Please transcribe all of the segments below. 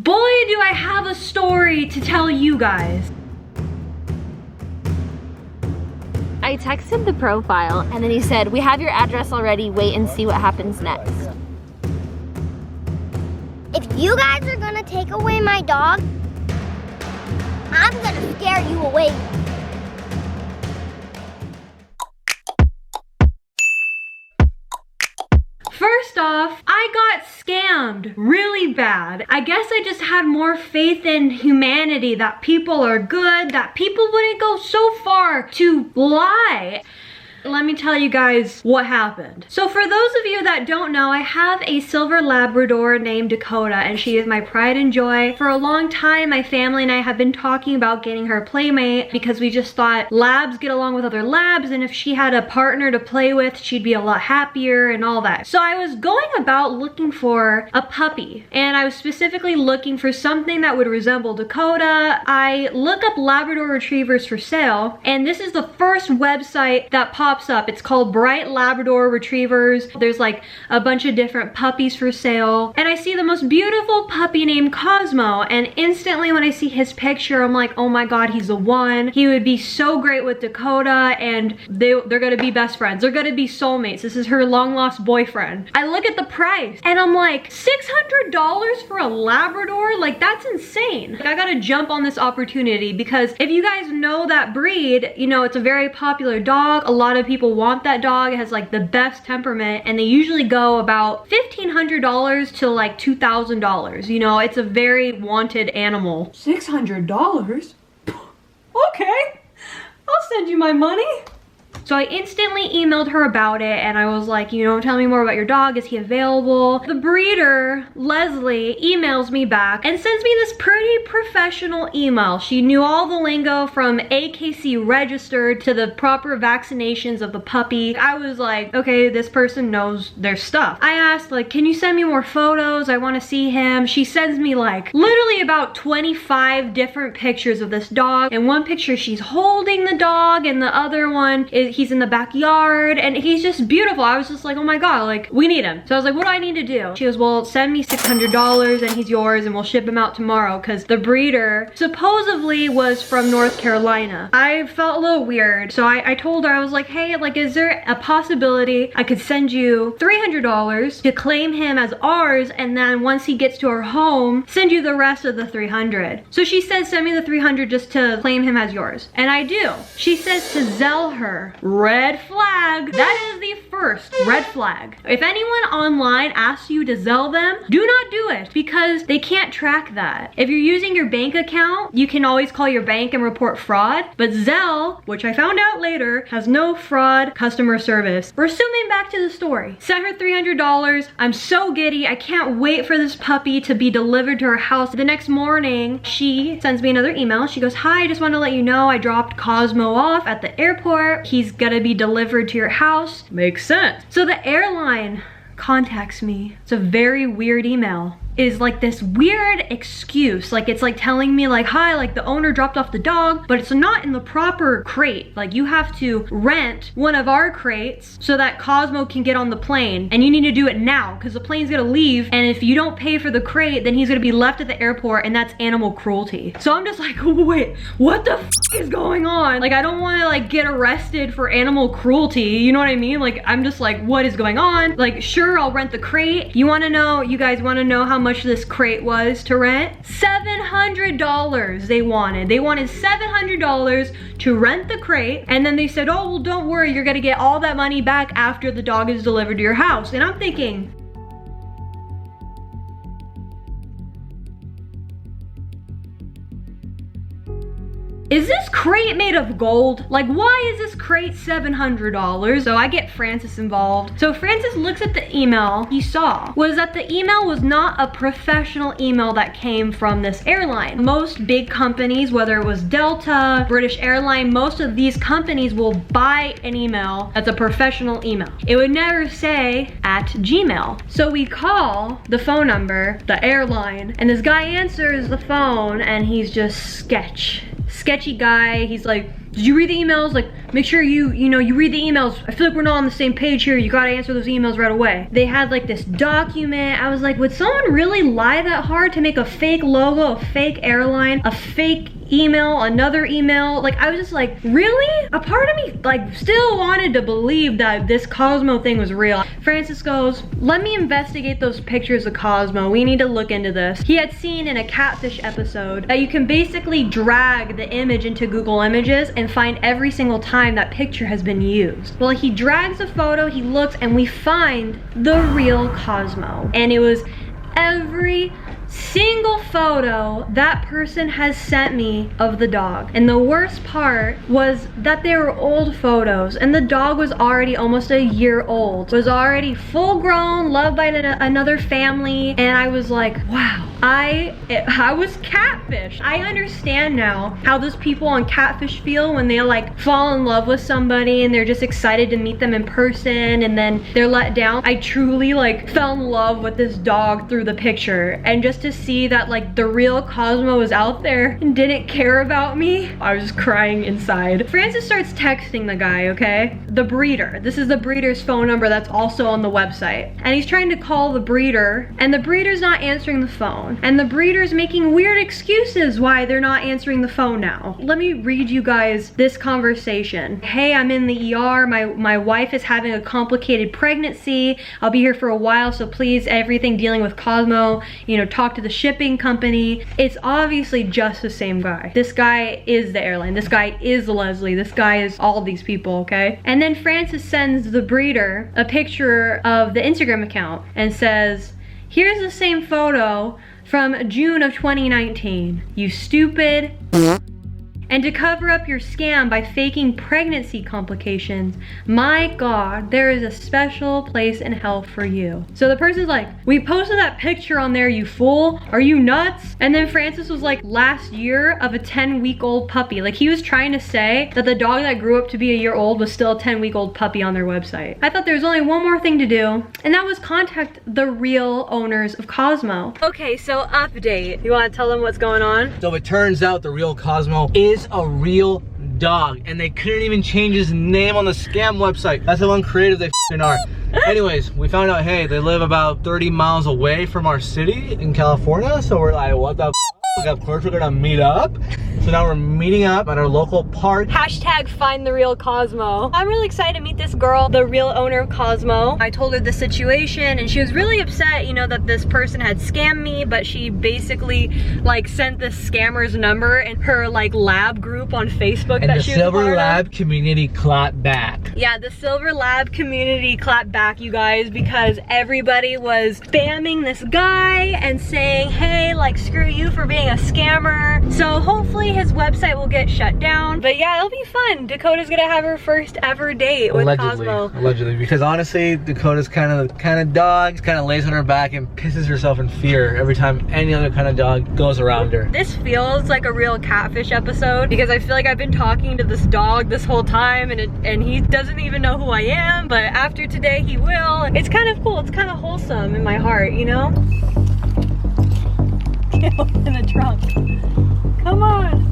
boy, do I have a story to tell you guys. I texted the profile and then he said, we have your address already, wait and see what happens next. If you guys are gonna take away my dog, I'm gonna scare you away. First off, I got scammed really bad. I guess I just had more faith in humanity, that people are good, that people wouldn't go so far to lie. Let me tell you guys what happened. So for those of you that don't know, I have a silver Labrador named Dakota, and she is my pride and joy. For a long time, my family and I have been talking about getting her a playmate because we just thought labs get along with other labs, and if she had a partner to play with, she'd be a lot happier and all that. So I was going about looking for a puppy, and I was specifically looking for something that would resemble Dakota. I look up Labrador Retrievers for sale, and this is the first website that pops up. It's called Bright Labrador Retrievers. There's like a bunch of different puppies for sale, and I see the most beautiful puppy named Cosmo, and instantly when I see his picture, I'm like, oh my god, he's the one. He would be so great with Dakota, and they're gonna be best friends. They're gonna be soulmates. This is her long lost boyfriend. I look at the price and I'm like, $600 for a Labrador? Like, that's insane. Like, I gotta jump on this opportunity because if you guys know that breed, you know, it's a very popular dog. A lot of people want that dog. It has like the best temperament, and they usually go about $1,500 to like $2,000. You know, it's a very wanted animal. $600? Okay, I'll send you my money. So I instantly emailed her about it, and I was like, you know, tell me more about your dog. Is he available? The breeder, Leslie, emails me back and sends me this pretty professional email. She knew all the lingo from AKC registered to the proper vaccinations of the puppy. I was like, okay, this person knows their stuff. I asked, like, can you send me more photos? I want to see him. She sends me like literally about 25 different pictures of this dog. In one picture, she's holding the dog, and the other one is he's in the backyard, and he's just beautiful. I was just like, oh my god, like, we need him. So I was like, what do I need to do? She goes, well, send me $600 and he's yours, and we'll ship him out tomorrow, because the breeder supposedly was from North Carolina. I felt a little weird, so I told her, I was like, hey, like, is there a possibility I could send you $300 to claim him as ours, and then once he gets to our home, send you the rest of the $300? So she says, send me the $300 just to claim him as yours, and I do. She says to Zelle her. Red flag. That is the first red flag. If anyone online asks you to Zelle them, do not do it, because they can't track that. If you're using your bank account, you can always call your bank and report fraud, but Zelle, which I found out later, has no fraud customer service. We're zooming back to the story. Sent her $300. I'm so giddy. I can't wait for this puppy to be delivered to her house. The next morning, she sends me another email. She goes, hi, I just want to let you know I dropped Cosmo off at the airport. He's gonna be delivered to your house. Makes sense. So the airline contacts me. It's a very weird email. It is like this weird excuse. Like, it's like telling me like, hi, like the owner dropped off the dog, but it's not in the proper crate. Like, you have to rent one of our crates so that Cosmo can get on the plane, and you need to do it now because the plane's gonna leave, and if you don't pay for the crate, then he's gonna be left at the airport, and that's animal cruelty. So I'm just like, wait, what the f is going on? Like, I don't want to like get arrested for animal cruelty, you know what I mean? Like, I'm just like, what is going on? Like, sure, I'll rent the crate. You guys want to know how much this crate was to rent? $700 they wanted. They wanted $700 to rent the crate, and then they said, oh, well, don't worry, you're gonna get all that money back after the dog is delivered to your house. And I'm thinking, is this crate made of gold? Like, why is this crate $700? So I get Francis involved. So Francis looks at the email he saw. Was that the email was not a professional email that came from this airline. Most big companies, whether it was Delta, British Airline, most of these companies will buy an email that's a professional email. It would never say @Gmail. So we call the phone number, the airline, and this guy answers the phone, and he's just sketchy guy. He's like did you read the emails? Like, make sure you read the emails. I feel like we're not on the same page here. You gotta answer those emails right away. They had like this document. I was like, would someone really lie that hard to make a fake logo, a fake airline, a fake email, another email? Like, I was just like, really? A part of me like still wanted to believe that this Cosmo thing was real. Francis goes, let me investigate those pictures of Cosmo. We need to look into this. He had seen in a Catfish episode that you can basically drag the image into Google Images and find every single time that picture has been used. Well, he drags a photo, he looks, and we find the real Cosmo. And it was every single photo that person has sent me of the dog. And the worst part was that they were old photos, and the dog was already almost a year old, was already full grown, loved by another family. And I was like, wow, I was catfish. I understand now how those people on Catfish feel when they like fall in love with somebody and they're just excited to meet them in person and then they're let down. I truly like fell in love with this dog through the picture, and just to see that like the real Cosmo was out there and didn't care about me, I was crying inside. Francis starts texting the guy, okay? The breeder. This is the breeder's phone number that's also on the website. And he's trying to call the breeder, and the breeder's not answering the phone. And the breeder's making weird excuses why they're not answering the phone now. Let me read you guys this conversation. Hey, I'm in the ER. My wife is having a complicated pregnancy. I'll be here for a while, so please, everything dealing with Cosmo, talk to the shipping company. It's obviously just the same guy. This guy is the airline. This guy is Leslie. This guy is all these people, okay? And then Francis sends the breeder a picture of the Instagram account and says, here's the same photo from June of 2019. You stupid. And to cover up your scam by faking pregnancy complications, my God, there is a special place in hell for you. So the person's like, we posted that picture on there, you fool. Are you nuts? And then Francis was like, last year of a 10-week-old puppy. Like, he was trying to say that the dog that grew up to be a year old was still a 10-week-old puppy on their website. I thought there was only one more thing to do, and that was contact the real owners of Cosmo. Okay, so update. You want to tell them what's going on? So it turns out the real Cosmo is a real dog, and they couldn't even change his name on the scam website. That's how uncreative they f***ing are. Anyways, we found out, hey, they live about 30 miles away from our city in California, so we're like, what the f***? Of course we're gonna meet up. So now we're meeting up at our local park. Hashtag find the real Cosmo. I'm really excited to meet this girl, the real owner of Cosmo. I told her the situation and she was really upset, that this person had scammed me, but she basically like sent this scammer's number in her like lab group on Facebook and that the she was a part Silver of. Lab community clapped back. Yeah, the Silver Lab community clapped back, you guys, because everybody was spamming this guy and saying, hey, like, screw you for being a scammer. So hopefully his website will get shut down. But yeah, it'll be fun. Dakota's gonna have her first ever date with Cosmo. Allegedly, because honestly, Dakota's kind of dog, kind of lays on her back and pisses herself in fear every time any other kind of dog goes around her. This feels like a real Catfish episode because I feel like I've been talking to this dog this whole time and he doesn't even know who I am, but after today he will. It's kind of cool. It's kind of wholesome in my heart, Get open the trunk. Come on.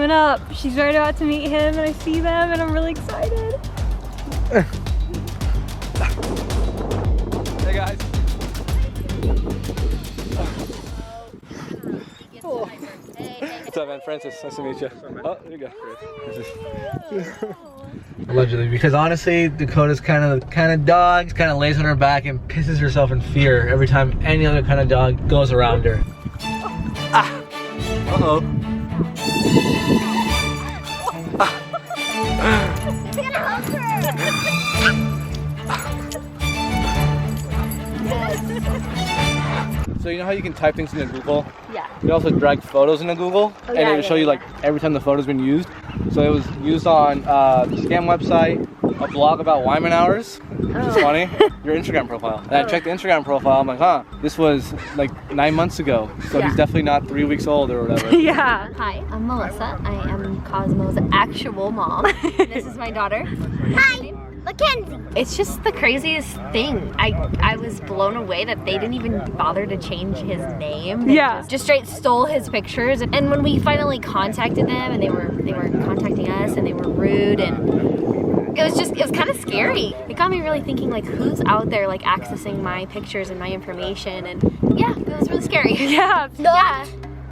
Up. She's right about to meet him and I see them and I'm really excited. Hey guys. Oh. What's up, man? Francis, nice to meet you. Oh, there you go. Allegedly, because honestly, Dakota's kind of dog. Kind of lays on her back and pisses herself in fear every time any other kind of dog goes around her. Ah. Uh-oh. So you know how you can type things into Google? Yeah. You can also drag photos into Google, and yeah, it'll show you like every time the photo's been used. So it was used on the scam website, a blog about Wyman hours, which is funny, your Instagram profile. And I checked the Instagram profile, I'm like, huh, this was like 9 months ago. So he's definitely not 3 weeks old or whatever. Yeah. Hi, I'm Melissa. I am Cosmo's actual mom. This is my daughter. Hi, Mackenzie. It's just the craziest thing. I was blown away that they didn't even bother to change his name. They just straight stole his pictures. And when we finally contacted them, and they were contacting us, and they were rude, and it was kind of scary. It got me really thinking, like, who's out there like accessing my pictures and my information, and yeah, it was really scary. Yeah. Not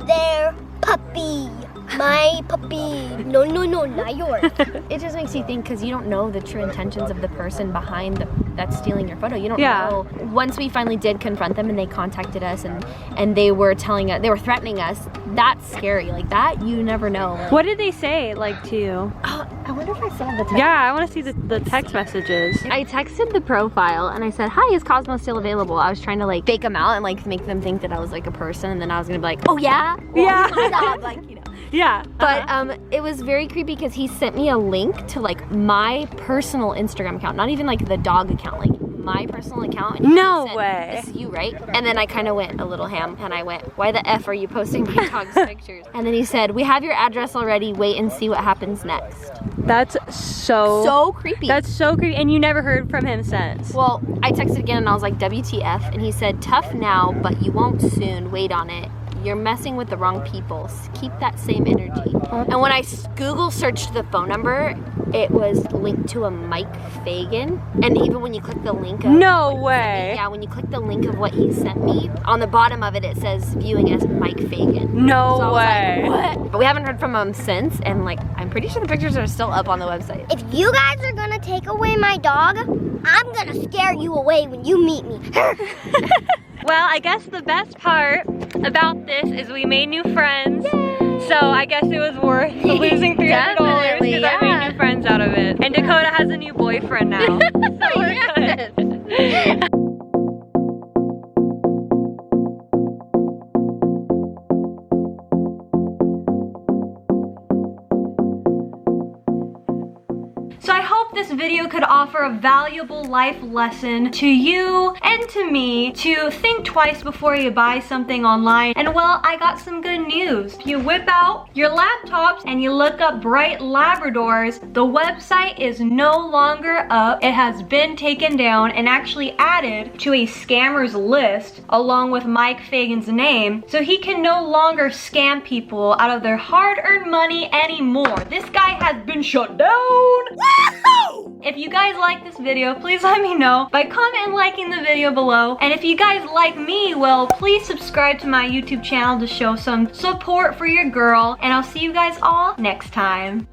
their puppy. My puppy. No, not yours. It just makes you think, because you don't know the true intentions of the person behind that's stealing your photo. You don't know. Once we finally did confront them and they contacted us and they were telling us, they were threatening us, that's scary. Like that, you never know. What did they say, like, to you? I wonder if I still have the text. Yeah, I want to see the text messages. I texted the profile and I said, hi, is Cosmo still available? I was trying to like fake them out and like make them think that I was like a person, and then I was gonna be like, oh yeah? Well, Yeah. like, you know. Yeah. But it was very creepy because he sent me a link to like my personal Instagram account, not even like the dog account, like my personal account. And No he said, way. This is you, right? And then I kind of went a little ham and I went, why the F are you posting my dog's pictures? And then he said, we have your address already, wait and see what happens next. That's So creepy. That's so creepy. And you never heard from him since? Well, I texted again and I was like, WTF? And he said, tough now, but you won't soon, wait on it. You're messing with the wrong people. Keep that same energy. And when I Google searched the phone number, it was linked to a Mike Fagan. And even when you click the link of No way. yeah, when you click the link of what he sent me, on the bottom of it, it says viewing as Mike Fagan. No So I was way. like, what? But we haven't heard from him since, and like, I'm pretty sure the pictures are still up on the website. If you guys are gonna take away my dog, I'm gonna scare you away when you meet me. Well, I guess the best part about this is we made new friends. So I guess it was worth losing $300 Definitely, because I made new friends out of it. And Dakota has a new boyfriend now. So we're good. So I hope this video could offer a valuable life lesson to you and to me to think twice before you buy something online. And well, I got some good news. If you whip out your laptops and you look up Bright Labradors, the website is no longer up. It has been taken down and actually added to a scammers list along with Mike Fagan's name, so he can no longer scam people out of their hard-earned money anymore. This guy has been shut down. If you guys like this video, please let me know by commenting and liking the video below. And if you guys like me, well, please subscribe to my YouTube channel to show some support for your girl. And I'll see you guys all next time.